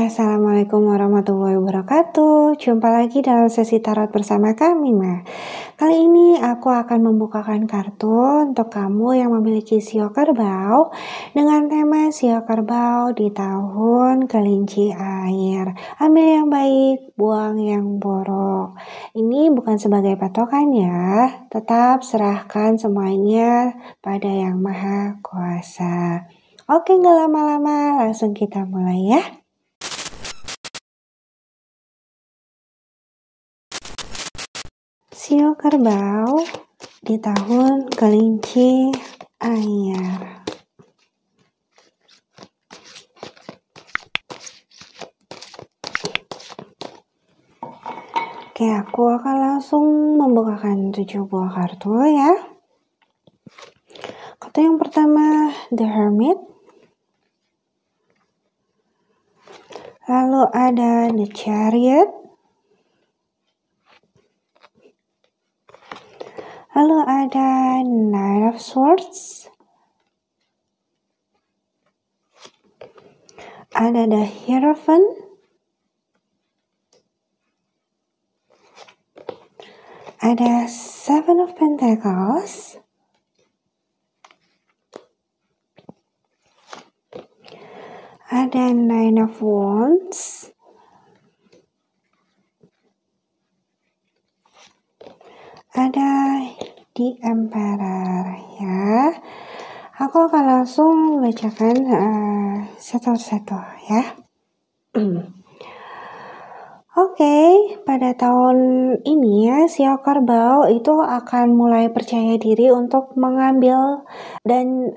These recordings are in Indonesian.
Assalamualaikum warahmatullahi wabarakatuh. Jumpa lagi dalam sesi tarot bersama kami, Ma. Kali ini aku akan membukakan kartu untuk kamu yang memiliki sio kerbau dengan tema sio kerbau di tahun kelinci air. Ambil yang baik, buang yang buruk. Ini bukan sebagai patokan ya, tetap serahkan semuanya pada Yang Maha Kuasa. Oke, nggak lama-lama, langsung kita mulai ya. Sio kerbau di tahun kelinci air. Oke, aku akan langsung membukakan 7 buah kartu ya. Kartu yang pertama, The Hermit. Lalu ada The Chariot. Lalu ada Knight of Swords. Ada The Hierophant. Ada Seven of Pentacles. Ada Nine of Wands. Ada The Emperor ya. Aku akan langsung bacakan satu-satu ya. Oke, pada tahun ini ya, sio kerbau itu akan mulai percaya diri untuk mengambil dan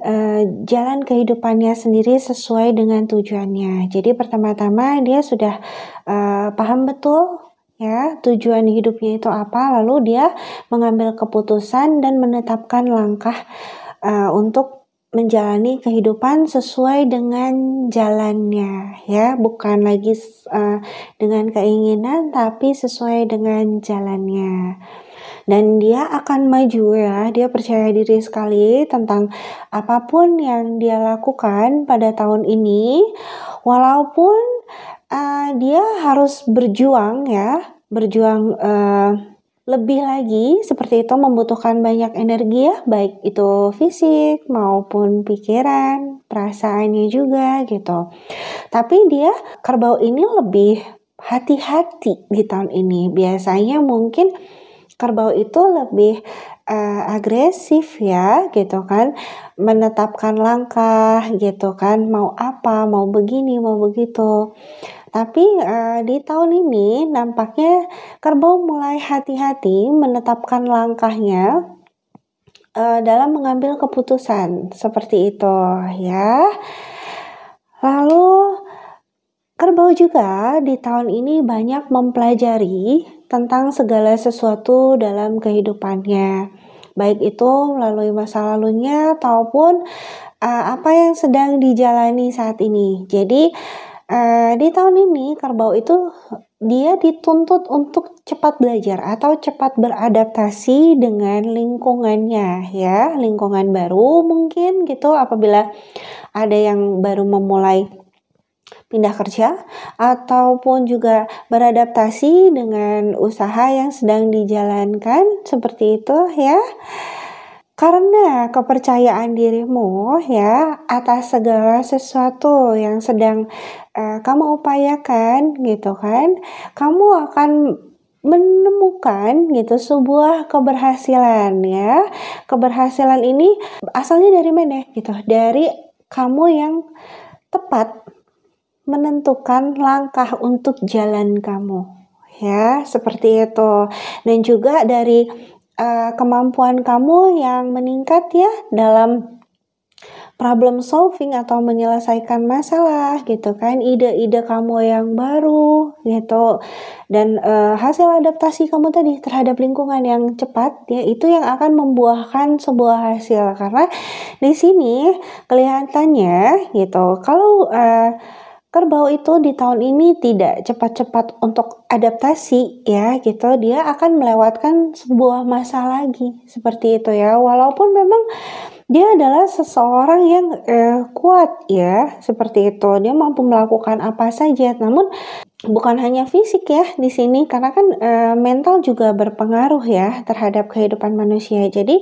jalan kehidupannya sendiri sesuai dengan tujuannya. Jadi pertama-tama dia sudah paham betul ya tujuan hidupnya itu apa, lalu dia mengambil keputusan dan menetapkan langkah untuk menjalani kehidupan sesuai dengan jalannya ya, bukan lagi dengan keinginan tapi sesuai dengan jalannya. Dan dia akan maju ya, dia percaya diri sekali tentang apapun yang dia lakukan pada tahun ini, walaupun dia harus berjuang ya, lebih lagi seperti itu, membutuhkan banyak energi ya, baik itu fisik maupun pikiran, perasaannya juga gitu. Tapi dia kerbau ini lebih hati-hati di tahun ini. Biasanya mungkin kerbau itu lebih agresif ya gitu kan, menetapkan langkah gitu kan, mau apa, mau begini, mau begitu. Tapi di tahun ini nampaknya kerbau mulai hati-hati menetapkan langkahnya dalam mengambil keputusan seperti itu ya. Lalu kerbau juga di tahun ini banyak mempelajari tentang segala sesuatu dalam kehidupannya, baik itu melalui masa lalunya ataupun apa yang sedang dijalani saat ini. Jadi di tahun ini kerbau itu dia dituntut untuk cepat belajar atau cepat beradaptasi dengan lingkungannya ya, lingkungan baru mungkin gitu, apabila ada yang baru memulai pindah kerja ataupun juga beradaptasi dengan usaha yang sedang dijalankan seperti itu ya. Karena kepercayaan dirimu ya atas segala sesuatu yang sedang kamu upayakan gitu kan, kamu akan menemukan gitu sebuah keberhasilan ya. Keberhasilan ini asalnya dari mana gitu? Dari kamu yang tepat menentukan langkah untuk jalan kamu ya, seperti itu. Dan juga dari kemampuan kamu yang meningkat ya dalam problem solving atau menyelesaikan masalah gitu kan, ide-ide kamu yang baru gitu, dan hasil adaptasi kamu tadi terhadap lingkungan yang cepat ya, itu yang akan membuahkan sebuah hasil. Karena di sini kelihatannya gitu, kalau kerbau itu di tahun ini tidak cepat-cepat untuk adaptasi ya gitu, dia akan melewatkan sebuah masa lagi seperti itu ya. Walaupun memang Dia adalah seseorang yang, kuat ya, seperti itu. Dia mampu melakukan apa saja, namun bukan hanya fisik ya di sini, karena kan, mental juga berpengaruh ya terhadap kehidupan manusia. Jadi,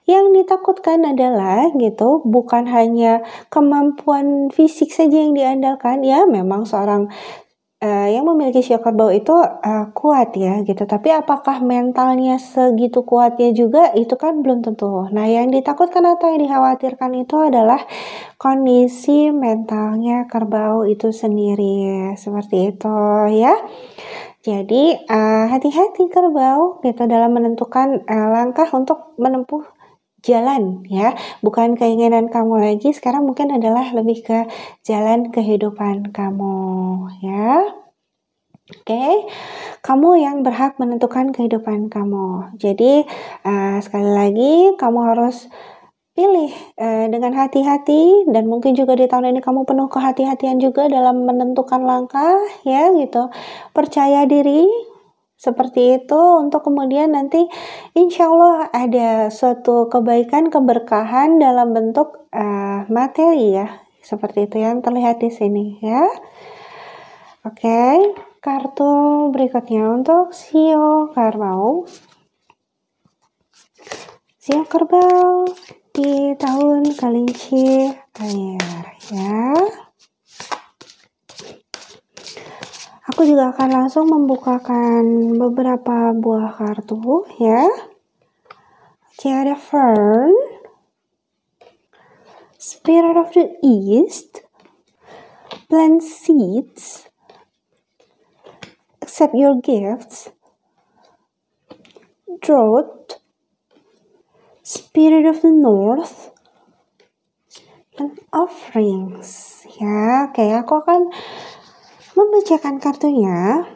yang ditakutkan adalah gitu, bukan hanya kemampuan fisik saja yang diandalkan, ya memang seorang yang memiliki sio kerbau itu, kuat ya gitu, tapi apakah mentalnya segitu kuatnya juga, itu kan belum tentu. Nah, yang ditakutkan atau yang dikhawatirkan itu adalah kondisi mentalnya kerbau itu sendiri, seperti itu ya. Jadi, hati-hati kerbau gitu dalam menentukan, langkah untuk menempuh jalan ya, bukan keinginan kamu lagi, sekarang mungkin adalah lebih ke jalan kehidupan kamu ya. Oke, kamu yang berhak menentukan kehidupan kamu. Jadi, sekali lagi kamu harus pilih, dengan hati-hati, dan mungkin juga di tahun ini kamu penuh kehati-hatian juga dalam menentukan langkah ya gitu. Percaya diri seperti itu untuk kemudian nanti insya Allah ada suatu kebaikan, keberkahan dalam bentuk, materi ya, seperti itu yang terlihat di sini ya. Oke, kartu berikutnya untuk sio kerbau. Sio kerbau di tahun kelinci air ya. Aku juga akan langsung membukakan beberapa buah kartu ya. Oke, ada Fern, Spirit of the East, Plant Seeds, Accept Your Gifts, Drought, Spirit of the North, and Offerings ya. Oke, aku akan membacakan kartunya.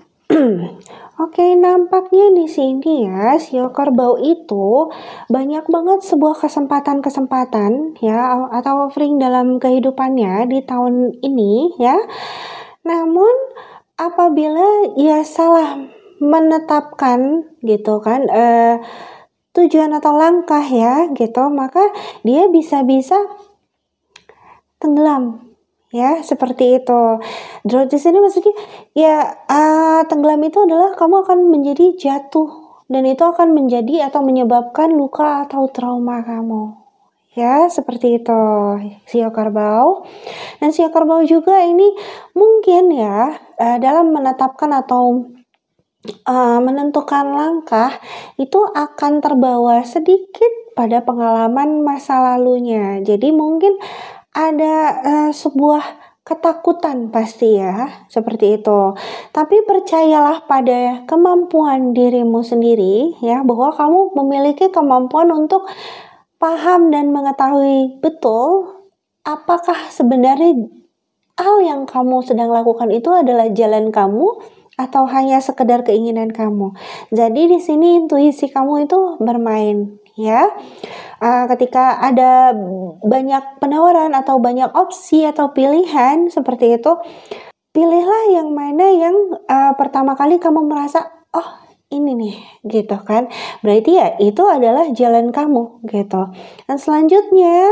Oke, nampaknya di sini ya, sio kerbau itu banyak banget sebuah kesempatan-kesempatan ya, atau offering dalam kehidupannya di tahun ini ya. Namun apabila ia salah menetapkan gitu kan, tujuan atau langkah ya gitu, maka dia bisa-bisa tenggelam ya, seperti itu. Drought di sini maksudnya ya, tenggelam itu adalah kamu akan menjadi jatuh, dan itu akan menjadi atau menyebabkan luka atau trauma kamu ya, seperti itu sio kerbau. Dan sio kerbau juga ini mungkin ya, dalam menetapkan atau menentukan langkah itu akan terbawa sedikit pada pengalaman masa lalunya. Jadi mungkin ada sebuah ketakutan pasti ya, seperti itu. Tapi percayalah pada kemampuan dirimu sendiri ya, bahwa kamu memiliki kemampuan untuk paham dan mengetahui betul apakah sebenarnya hal yang kamu sedang lakukan itu adalah jalan kamu atau hanya sekedar keinginan kamu. Jadi di sini intuisi kamu itu bermain ya. Ketika ada banyak penawaran atau banyak opsi atau pilihan seperti itu, pilihlah yang mana yang pertama kali kamu merasa, oh ini nih gitu kan, berarti ya itu adalah jalan kamu gitu. Dan selanjutnya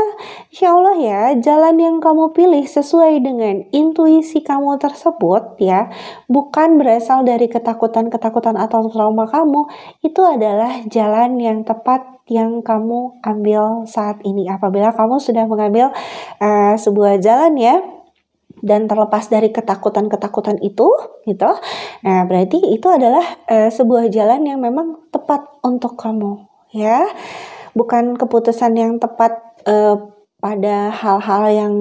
insya Allah ya, jalan yang kamu pilih sesuai dengan intuisi kamu tersebut ya, bukan berasal dari ketakutan-ketakutan atau trauma kamu, itu adalah jalan yang tepat yang kamu ambil saat ini. Apabila kamu sudah mengambil sebuah jalan ya, dan terlepas dari ketakutan-ketakutan itu gitu, nah berarti itu adalah sebuah jalan yang memang tepat untuk kamu ya, bukan keputusan yang tepat pada hal-hal yang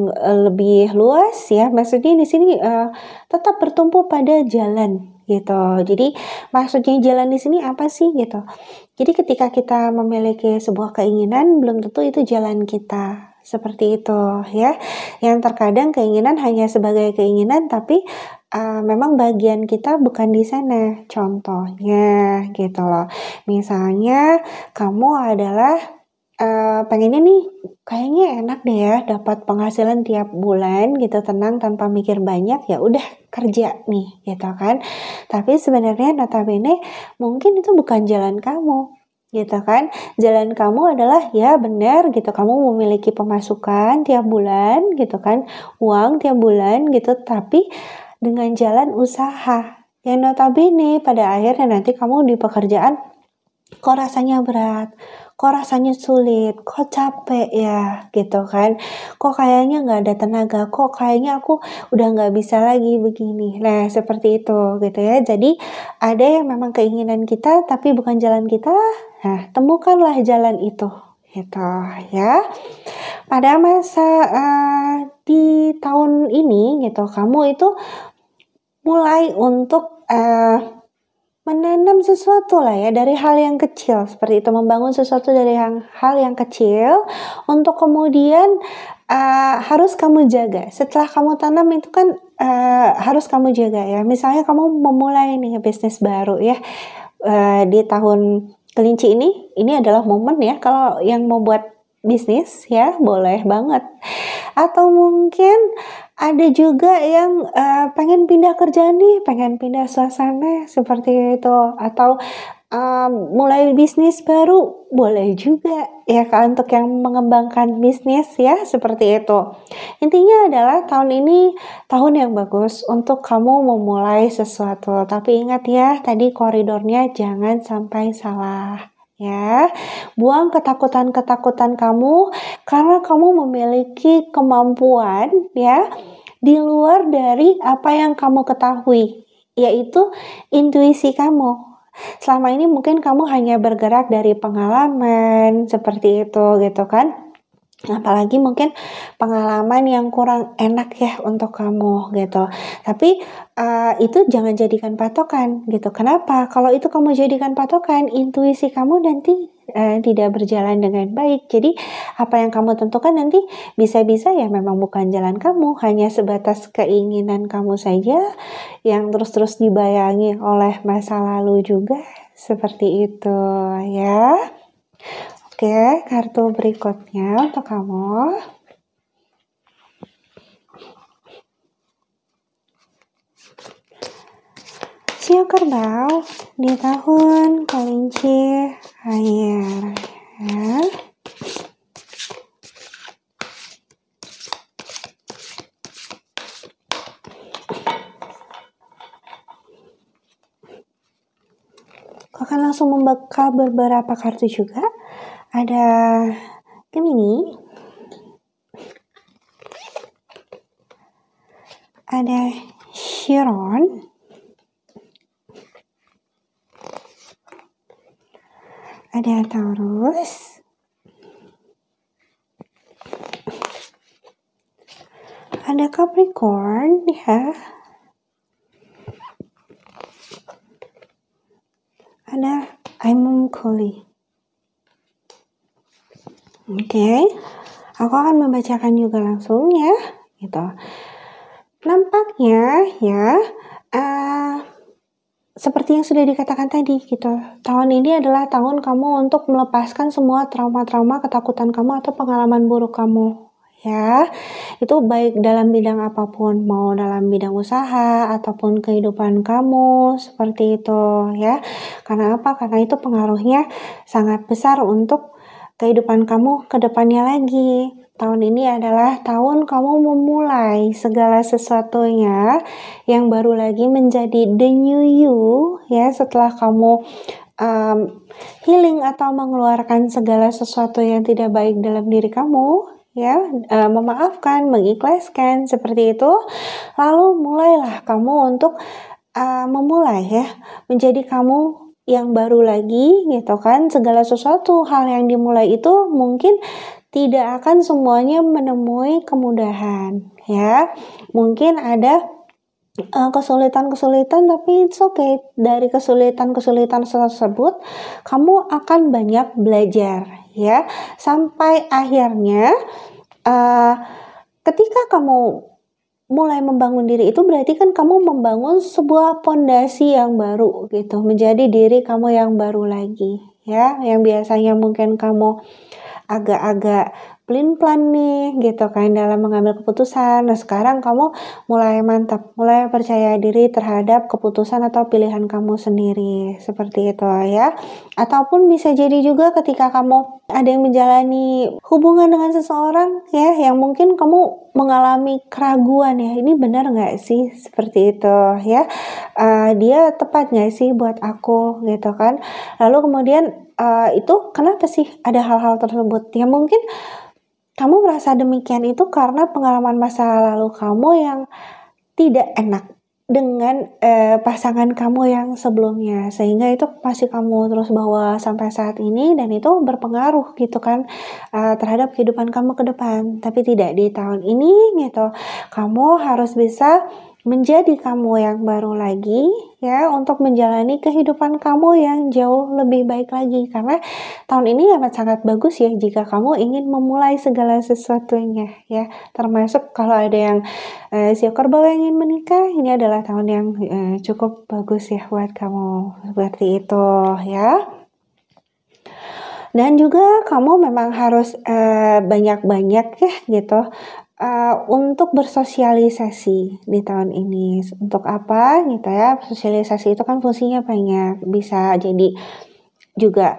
lebih luas ya. Maksudnya di sini tetap bertumpu pada jalan gitu. Jadi maksudnya jalan di sini apa sih gitu. Jadi ketika kita memiliki sebuah keinginan, belum tentu itu jalan kita. Seperti itu ya. Yang terkadang keinginan hanya sebagai keinginan, tapi memang bagian kita bukan di sana. Contohnya gitu loh. Misalnya kamu adalah pengennya nih, kayaknya enak deh ya dapat penghasilan tiap bulan gitu, tenang tanpa mikir banyak, ya udah kerja nih gitu kan. Tapi sebenarnya notabene mungkin itu bukan jalan kamu gitu kan. Jalan kamu adalah ya benar gitu, kamu memiliki pemasukan tiap bulan gitu kan, uang tiap bulan gitu, tapi dengan jalan usaha. Yang notabene pada akhirnya nanti kamu di pekerjaan kok rasanya berat, kok rasanya sulit, kok capek ya gitu kan, kok kayaknya nggak ada tenaga, kok kayaknya aku udah nggak bisa lagi begini. Nah seperti itu gitu ya. Jadi ada yang memang keinginan kita tapi bukan jalan kita, nah temukanlah jalan itu gitu ya. Pada masa di tahun ini gitu, kamu itu mulai untuk menanam sesuatu lah ya dari hal yang kecil seperti itu, membangun sesuatu dari hal yang kecil untuk kemudian harus kamu jaga. Setelah kamu tanam itu kan harus kamu jaga ya. Misalnya kamu memulai nih bisnis baru ya di tahun kelinci ini adalah momen ya kalau yang mau buat bisnis ya boleh banget. Atau mungkin ada juga yang pengen pindah kerjaan nih, pengen pindah suasana seperti itu, atau mulai bisnis baru boleh juga ya kan untuk yang mengembangkan bisnis ya seperti itu. Intinya adalah tahun ini tahun yang bagus untuk kamu memulai sesuatu. Tapi ingat ya, tadi koridornya jangan sampai salah ya. Buang ketakutan-ketakutan kamu karena kamu memiliki kemampuan ya di luar dari apa yang kamu ketahui, yaitu intuisi kamu. Selama ini mungkin kamu hanya bergerak dari pengalaman seperti itu gitu kan. Apalagi mungkin pengalaman yang kurang enak ya untuk kamu gitu. Tapi itu jangan jadikan patokan gitu. Kenapa? Kalau itu kamu jadikan patokan, intuisi kamu nanti tidak berjalan dengan baik. Jadi apa yang kamu tentukan nanti bisa-bisa ya memang bukan jalan kamu, hanya sebatas keinginan kamu saja yang terus-terus dibayangi oleh masa lalu juga. Seperti itu ya. Oke, kartu berikutnya untuk kamu. Sio kerbau di tahun kelinci air ya. Kau akan langsung membuka beberapa kartu juga. Ada Gemini, ada Chiron, ada Taurus, ada Capricorn ya, ada Imungkuli. Oke, aku akan membacakan juga langsung ya, gitu. Nampaknya ya, seperti yang sudah dikatakan tadi gitu, tahun ini adalah tahun kamu untuk melepaskan semua trauma-trauma, ketakutan kamu atau pengalaman buruk kamu. Ya, itu baik dalam bidang apapun, mau dalam bidang usaha ataupun kehidupan kamu seperti itu ya. Karena apa? Karena itu pengaruhnya sangat besar untuk kehidupan kamu ke depannya lagi. Tahun ini adalah tahun kamu memulai segala sesuatunya yang baru lagi menjadi the new you ya, setelah kamu healing atau mengeluarkan segala sesuatu yang tidak baik dalam diri kamu ya, memaafkan, mengikhlaskan seperti itu. Lalu mulailah kamu untuk memulai ya, menjadi kamu yang baru lagi gitu kan. Segala sesuatu hal yang dimulai itu mungkin tidak akan semuanya menemui kemudahan ya. Mungkin ada kesulitan-kesulitan, tapi it's okay. Dari kesulitan-kesulitan tersebut kamu akan banyak belajar ya, sampai akhirnya ketika kamu mulai membangun diri itu berarti kan kamu membangun sebuah pondasi yang baru gitu, menjadi diri kamu yang baru lagi ya, yang biasanya mungkin kamu agak-agak pelin-pelan nih gitu kan dalam mengambil keputusan. Nah, sekarang kamu mulai mantap, mulai percaya diri terhadap keputusan atau pilihan kamu sendiri, seperti itu ya. Ataupun bisa jadi juga ketika kamu ada yang menjalani hubungan dengan seseorang ya, yang mungkin kamu mengalami keraguan ya, ini benar nggak sih seperti itu ya, dia tepat nggak sih buat aku gitu kan. Lalu kemudian itu kenapa sih ada hal-hal tersebut ya, mungkin kamu merasa demikian itu karena pengalaman masa lalu kamu yang tidak enak dengan pasangan kamu yang sebelumnya, sehingga itu masih kamu terus bawa sampai saat ini dan itu berpengaruh gitu kan terhadap kehidupan kamu ke depan. Tapi tidak, di tahun ini gitu kamu harus bisa menjadi kamu yang baru lagi ya, untuk menjalani kehidupan kamu yang jauh lebih baik lagi, karena tahun ini amat sangat bagus ya jika kamu ingin memulai segala sesuatunya ya, termasuk kalau ada yang si kerbau yang ingin menikah, ini adalah tahun yang cukup bagus ya buat kamu, seperti itu ya. Dan juga kamu memang harus banyak-banyak ya gitu untuk bersosialisasi di tahun ini. Untuk apa gitu ya, sosialisasi itu kan fungsinya banyak, bisa jadi juga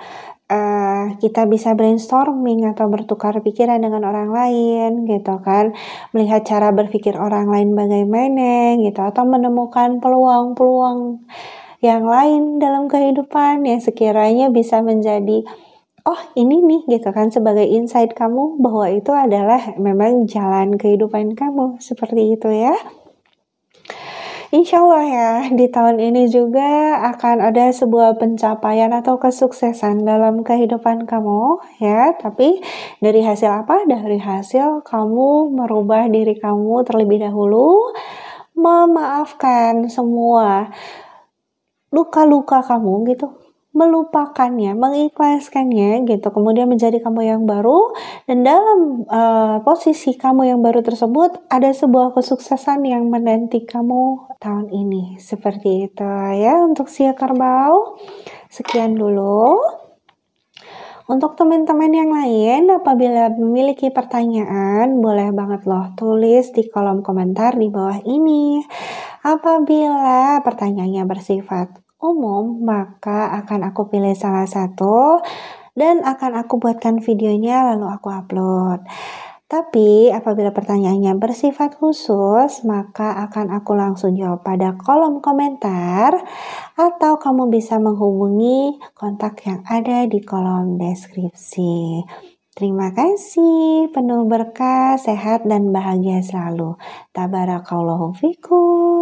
kita bisa brainstorming atau bertukar pikiran dengan orang lain gitu kan, melihat cara berpikir orang lain bagaimana gitu, atau menemukan peluang-peluang yang lain dalam kehidupan yang sekiranya bisa menjadi, oh ini nih gitu kan, sebagai insight kamu bahwa itu adalah memang jalan kehidupan kamu, seperti itu ya. Insya Allah ya, di tahun ini juga akan ada sebuah pencapaian atau kesuksesan dalam kehidupan kamu ya. Tapi dari hasil apa? Dari hasil kamu merubah diri kamu terlebih dahulu, memaafkan semua luka-luka kamu gitu, melupakannya, mengikhlaskannya gitu, kemudian menjadi kamu yang baru, dan dalam posisi kamu yang baru tersebut ada sebuah kesuksesan yang menanti kamu tahun ini, seperti itu ya untuk si kerbau. Sekian dulu. Untuk teman-teman yang lain, apabila memiliki pertanyaan, boleh banget loh tulis di kolom komentar di bawah ini. Apabila pertanyaannya bersifat umum, maka akan aku pilih salah satu dan akan aku buatkan videonya lalu aku upload. Tapi apabila pertanyaannya bersifat khusus, maka akan aku langsung jawab pada kolom komentar, atau kamu bisa menghubungi kontak yang ada di kolom deskripsi. Terima kasih, penuh berkah, sehat dan bahagia selalu. Tabarakallahu fikum.